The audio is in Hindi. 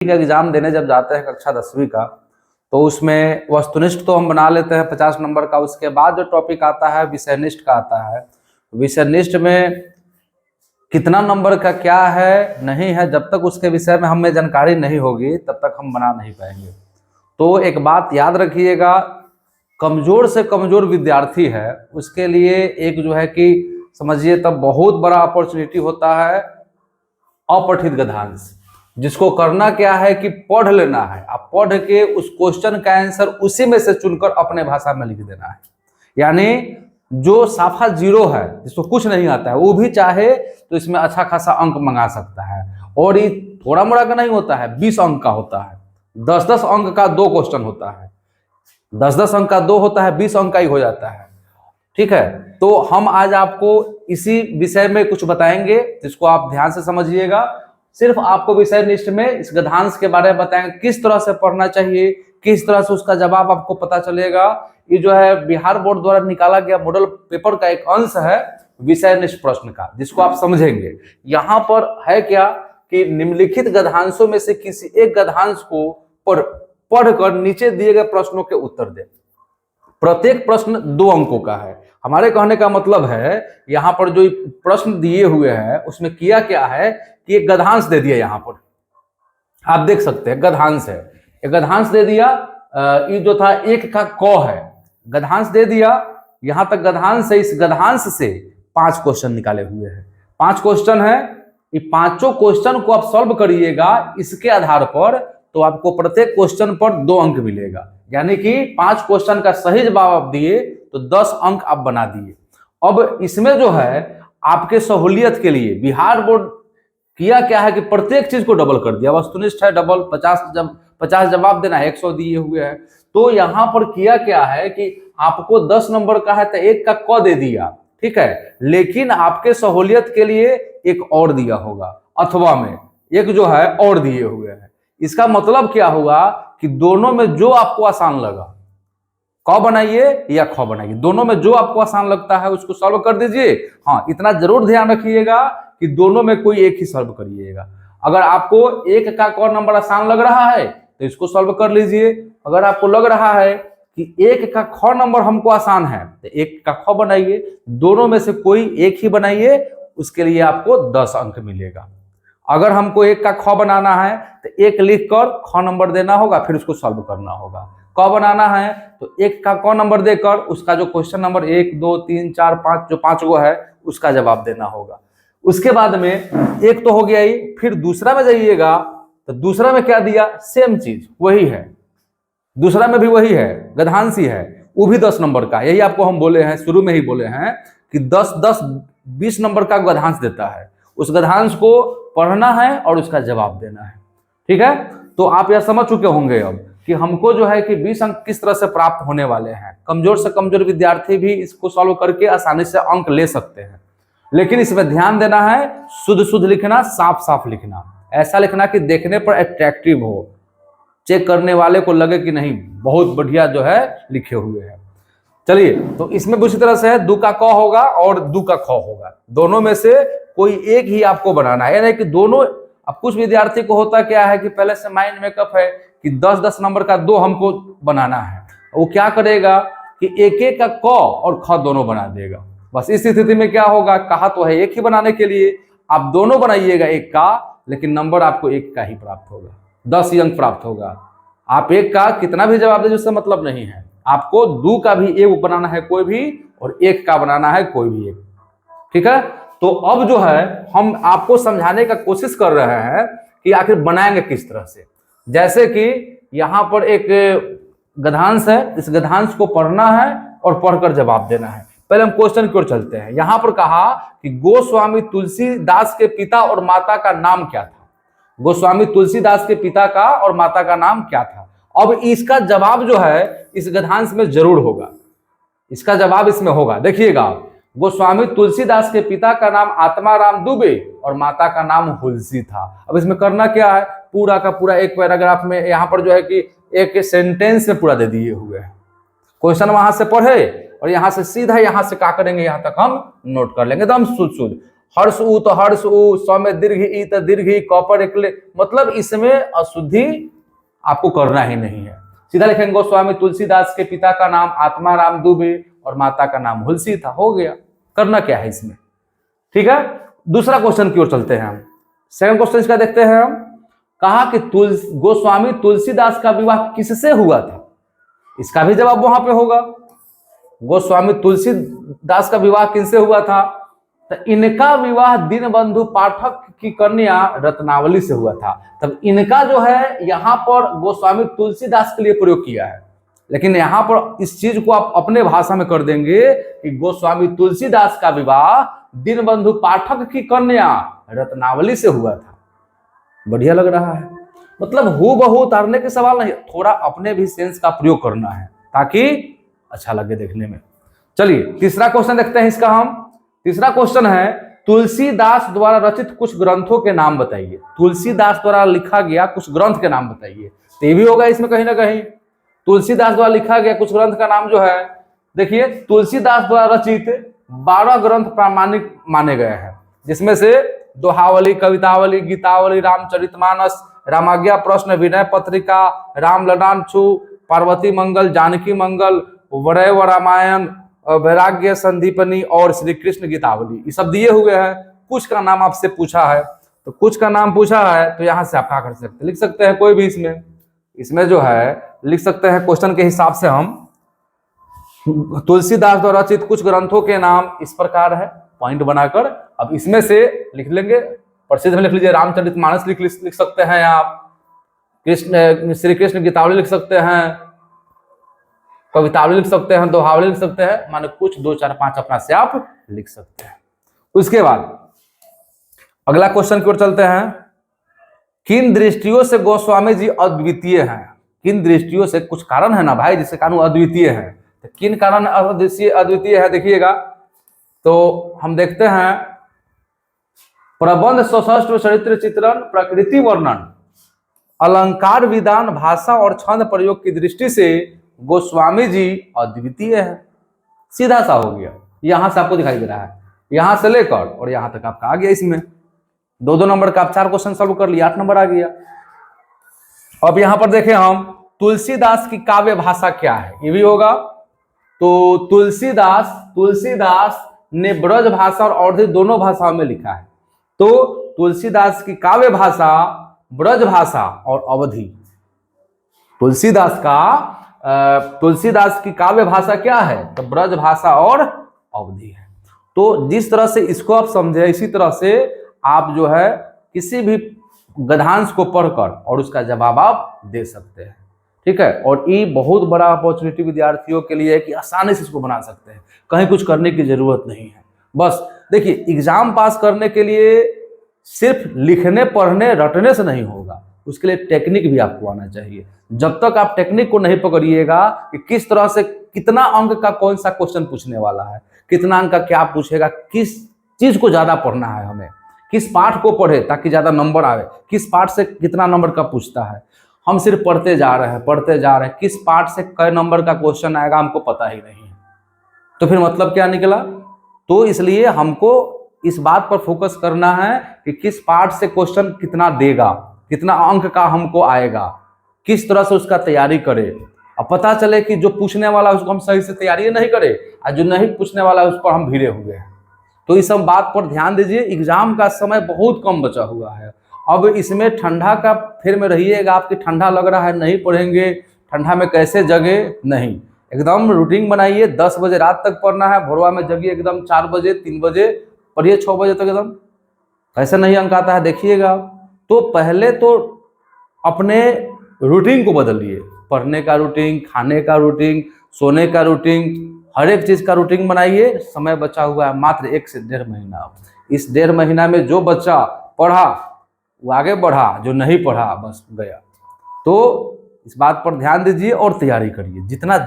का एग्जाम देने जब जाते हैं कक्षा 10वीं का, तो उसमें वस्तुनिष्ठ तो हम बना लेते हैं 50 नंबर का। उसके बाद जो टॉपिक आता है विषयनिष्ठ का आता है। विषयनिष्ठ में कितना नंबर का क्या है नहीं है, जब तक उसके विषय में हमें जानकारी नहीं होगी तब तक हम बना नहीं पाएंगे। तो एक बात याद रखिएगा, कमजोर से कमजोर विद्यार्थी है उसके लिए एक जो है कि समझिए तब बहुत बड़ा अपॉर्चुनिटी होता है अपठित गद्यांश, जिसको करना क्या है कि पढ़ लेना है। आप पढ़ के उस क्वेश्चन का आंसर उसी में से चुनकर अपने भाषा में लिख देना है। यानी जो साफा जीरो है, जिसको कुछ नहीं आता है, वो भी चाहे तो इसमें अच्छा खासा अंक मंगा सकता है। और ये थोड़ा मोड़ा का नहीं होता है, 20 अंक का होता है, 10-10 अंक का 2 क्वेश्चन होता है, 10-10 अंक का 2 होता है, 20 अंक का ही हो जाता है। ठीक है, तो हम आज आपको इसी विषय में कुछ बताएंगे जिसको आप ध्यान से समझिएगा। सिर्फ आपको विषय निष्ठ में इस गद्यांश के बारे में बताएंगे, किस तरह से पढ़ना चाहिए, किस तरह से उसका जवाब आपको पता चलेगा। ये जो है बिहार बोर्ड द्वारा निकाला गया मॉडल पेपर का एक अंश है विषय निष्ठ प्रश्न का, जिसको आप समझेंगे। यहाँ पर है क्या कि निम्नलिखित गद्यांशों में से किसी एक गद्यांश को पढ़कर नीचे दिए गए प्रश्नों के उत्तर दें। प्रत्येक प्रश्न 2 अंकों का है। हमारे कहने का मतलब है यहाँ पर जो प्रश्न दिए हुए हैं उसमें किया क्या है कि एक गद्यांश दे दिया। यहाँ पर आप देख सकते हैं गद्यांश है, एक गद्यांश दे दिया। ये जो था एक का क है, गद्यांश दे दिया। यहां तक गद्यांश है, इस गद्यांश से 5 क्वेश्चन निकाले हुए हैं। 5 क्वेश्चन है, ये पांचों क्वेश्चन को आप सॉल्व करिएगा। इसके आधार पर तो आपको प्रत्येक क्वेश्चन पर 2 अंक मिलेगा। यानी कि 5 क्वेश्चन का सही जवाब आप दिए तो 10 अंक आप बना दिए। अब इसमें जो है आपके सहूलियत के लिए बिहार बोर्ड किया क्या है कि प्रत्येक चीज को डबल कर दिया। वस्तुनिष्ठ है डबल, 50 जवाब देना है, 100 दिए हुए हैं। तो यहां पर किया क्या है कि आपको 10 नंबर का है तो एक का क दे दिया, ठीक है, लेकिन आपके सहूलियत के लिए एक और दिया होगा, अथवा में एक जो है और दिए हुए हैं। इसका मतलब क्या हुआ कि दोनों में जो आपको आसान लगा, क बनाइए या ख बनाइए, दोनों में जो आपको आसान लगता है उसको सॉल्व कर दीजिए। हाँ, इतना जरूर ध्यान रखिएगा कि दोनों में कोई एक ही सॉल्व करिएगा। अगर आपको एक का क नंबर आसान लग रहा है तो इसको सॉल्व कर लीजिए। अगर आपको लग रहा है कि एक का ख नंबर हमको आसान है तो एक का ख बनाइए। दोनों में से कोई एक ही बनाइए, उसके लिए आपको 10 अंक मिलेगा। अगर हमको एक का ख बनाना है तो एक लिख कर ख नंबर देना होगा, फिर उसको सॉल्व करना होगा। क बनाना है तो एक का क नंबर देकर उसका जो क्वेश्चन नंबर 1 2 3 4 5 जो 5 गो है उसका जवाब देना होगा। उसके बाद में एक तो हो गया ही, फिर दूसरा में जाइएगा तो दूसरा में क्या दिया, सेम चीज वही है, दूसरा में भी वही है, गद्यांश ही है, वो भी 10 नंबर का। यही आपको हम बोले हैं, शुरू में ही बोले हैं कि 10-10-20 नंबर का गद्यांश देता है। उस गद्यांश को पढ़ना है और उसका जवाब देना है। ठीक है, तो आप यह समझ चुके होंगे अब कि हमको जो है कि 20 अंक किस तरह से प्राप्त होने वाले हैं। कमजोर से कमजोर विद्यार्थी भी इसको सॉल्व करके आसानी से अंक ले सकते हैं, लेकिन इसमें ध्यान देना है, शुद्ध शुद्ध लिखना, साफ साफ लिखना, ऐसा लिखना कि देखने पर अट्रैक्टिव हो, चेक करने वाले को लगे कि नहीं बहुत बढ़िया जो है लिखे हुए हैं। चलिए, तो इसमें उसी तरह से है, 2 का क होगा और 2 का ख होगा। दोनों में से कोई एक ही आपको बनाना है, यानी कि दोनों। अब कुछ विद्यार्थी को होता क्या है कि पहले से माइंड मेकअप है कि 10-10 नंबर का 2 हमको बनाना है। वो क्या करेगा कि एक का क और ख दोनों बना देगा। बस इस स्थिति में क्या होगा, कहा तो है एक ही बनाने के लिए, आप दोनों बनाइएगा एक का, लेकिन नंबर आपको एक का ही प्राप्त होगा, 10 ही अंक प्राप्त होगा। आप एक का कितना भी जवाब दे उससे मतलब नहीं है, आपको 2 का भी एक बनाना है कोई भी, और एक का बनाना है कोई भी एक। ठीक है, तो अब जो है हम आपको समझाने का कोशिश कर रहे हैं कि आखिर बनाएंगे किस तरह से। जैसे कि यहाँ पर एक गद्यांश है, इस गद्यांश को पढ़ना है और पढ़कर जवाब देना है। पहले हम क्वेश्चन की ओर चलते हैं। यहाँ पर कहा कि गोस्वामी तुलसीदास के पिता और माता का नाम क्या था। गोस्वामी तुलसीदास के पिता का और माता का नाम क्या था। अब इसका जवाब जो है इस गद्यांश में जरूर होगा, इसका जवाब इसमें होगा। देखिएगा, गोस्वामी तुलसीदास के पिता का नाम आत्माराम दुबे और माता का नाम हुलसी था। अब इसमें करना क्या है, पूरा का पूरा एक पैराग्राफ में यहाँ पर जो है कि एक सेंटेंस में पूरा दे दिए हुए हैं। क्वेश्चन वहां से पढ़े और यहाँ से सीधा यहाँ से क्या करेंगे, यहाँ तक हम नोट कर लेंगे, तो हम शुद्ध हर्ष ऊ तो हर्ष ऊ, स्व में दीर्घ ई तो दीर्घ ई, कॉपर एकले, मतलब इसमें अशुद्धि आपको करना ही नहीं है। सीधा लिखेंगे गोस्वामी तुलसीदास के पिता का नाम आत्माराम दुबे और माता का नाम हुलसी था, हो गया। करना क्या है इसमें, ठीक है। दूसरा क्वेश्चन की ओर चलते हैं हम। सेकंड क्वेश्चन इसका देखते हैं हम। कहा कि गोस्वामी तुलसीदास का विवाह किससे हुआ था, इसका भी जवाब वहां पे होगा। गोस्वामी तुलसीदास का विवाह किससे हुआ था, तो इनका विवाह दीनबंधु पाठक की कन्या रत्नावली से हुआ था। तब इनका जो है यहाँ पर गोस्वामी तुलसीदास के लिए प्रयोग किया है, लेकिन यहाँ पर इस चीज को आप अपने भाषा में कर देंगे कि गोस्वामी तुलसीदास का विवाह दीनबंधु पाठक की कन्या रत्नावली से हुआ था। बढ़िया लग रहा है, मतलब हूबहू उतारने के सवाल नहीं, थोड़ा अपने भी सेंस का प्रयोग करना है ताकि अच्छा लगे देखने में। चलिए तीसरा क्वेश्चन देखते हैं इसका हम। तीसरा क्वेश्चन है तुलसीदास द्वारा रचित कुछ ग्रंथों के नाम बताइए। तुलसीदास द्वारा लिखा गया कुछ ग्रंथ के नाम बताइए, तो ये भी होगा इसमें कहीं ना कहीं। तुलसीदास द्वारा लिखा गया कुछ ग्रंथ का नाम जो है, देखिए तुलसीदास द्वारा रचित 12 ग्रंथ प्रामाणिक माने गए हैं, जिसमें से दोहावली, कवितावली, गीतावली, रामचरितमानस, रामाज्ञा प्रश्न, विनय पत्रिका, राम ललान छू, पार्वती मंगल, जानकी मंगल, वरैव रामायण, वैराग्य संदीपनी और श्री कृष्ण गीतावली, ये सब दिए हुए हैं। कुछ का नाम आपसे पूछा है, तो कुछ का नाम पूछा है तो यहाँ से आप क्या कर सकते हैं, लिख सकते हैं कोई भी इसमें जो है लिख सकते हैं। क्वेश्चन के हिसाब से हम तुलसीदास द्वारा रचित कुछ ग्रंथों के नाम इस प्रकार है, पॉइंट बनाकर। अब इसमें से लिख लेंगे, प्रसिद्ध में लिख लीजिए, रामचरितमानस लिख सकते हैं आप, श्री कृष्ण गीतावली लिख सकते हैं, कवितावली लिख सकते हैं, दोहावली लिख सकते हैं, माने कुछ 2 4 5 अपना से आप लिख सकते हैं। उसके बाद अगला क्वेश्चन की ओर चलते हैं। किन दृष्टियों से गोस्वामी जी अद्वितीय हैं? किन दृष्टियों से, कुछ कारण है ना भाई जिसके कारण अद्वितीय है, तो किन कारण अद्वितीय है देखिएगा। तो हम देखते हैं प्रबंध, सशस्त्र चरित्र चित्रण, प्रकृति वर्णन, अलंकार विधान, भाषा और छंद प्रयोग की दृष्टि से गोस्वामी जी अद्वितीय है। सीधा सा हो गया, यहां से आपको दिखाई दे रहा है, यहां से लेकर और यहां तक आपका आ गया। इसमें 2-2 नंबर का आप 4 क्वेश्चन सॉल्व कर लिया, 8 नंबर आ गया। अब यहां पर देखें हम, तुलसीदास की काव्य भाषा क्या है, ये भी होगा। तो तुलसीदास ने ब्रज भाषा और अवधी दोनों भाषाओं में लिखा है। तो तुलसीदास की काव्य भाषा ब्रज भाषा और अवधी। तुलसीदास की काव्य भाषा क्या है, तो ब्रज भाषा और अवधी है। तो जिस तरह से इसको आप समझे, इसी तरह से आप जो है किसी भी गद्यांश को पढ़कर और उसका जवाब आप दे सकते हैं, ठीक है। और ये बहुत बड़ा अपॉर्चुनिटी विद्यार्थियों के लिए है कि आसानी से इसको बना सकते हैं, कहीं कुछ करने की जरूरत नहीं है। बस देखिए, एग्जाम पास करने के लिए सिर्फ लिखने पढ़ने रटने से नहीं होगा, उसके लिए टेक्निक भी आपको आना चाहिए। जब तक आप टेक्निक को नहीं पकड़िएगा कि किस तरह से कितना अंक का कौन सा क्वेश्चन पूछने वाला है, कितना अंक का क्या पूछेगा, किस चीज को ज्यादा पढ़ना है हमें, किस पाठ को पढ़े ताकि ज्यादा नंबर आवे, किस पाठ से कितना नंबर का पूछता है, हम सिर्फ पढ़ते जा रहे हैं, किस पाठ से कई नंबर का क्वेश्चन आएगा हमको पता ही नहीं है, तो फिर मतलब क्या निकला। तो इसलिए हमको इस बात पर फोकस करना है कि किस पार्ट से क्वेश्चन कितना देगा, कितना अंक का हमको आएगा, किस तरह से उसका तैयारी करें। अब पता चले कि जो पूछने वाला है उसको हम सही से तैयारी नहीं करें और जो नहीं पूछने वाला है उस पर हम भिड़े हुए हैं। तो इस सब बात पर ध्यान दीजिए। एग्जाम का समय बहुत कम बचा हुआ है। अब इसमें ठंडा का फेर में रहिएगा, आपकी ठंडा लग रहा है नहीं पढ़ेंगे, ठंडा में कैसे जगे, नहीं, एकदम रूटीन बनाइए। 10 बजे रात तक पढ़ना है, भोरवा में जगिए एकदम 4 बजे 3 बजे पढ़िए, 6 बजे तक एकदम। ऐसे नहीं अंक आता है देखिएगा। तो पहले तो अपने रूटीन को बदलिए, पढ़ने का रूटीन, खाने का रूटीन, सोने का रूटीन, हर एक चीज का रूटीन बनाइए। समय बचा हुआ है मात्र 1 से 1.5 महीना। इस 1.5 महीना में जो बच्चा पढ़ा वो आगे बढ़ा, जो नहीं पढ़ा बस गया। तो इस बात पर ध्यान दीजिए और तैयारी करिए जितना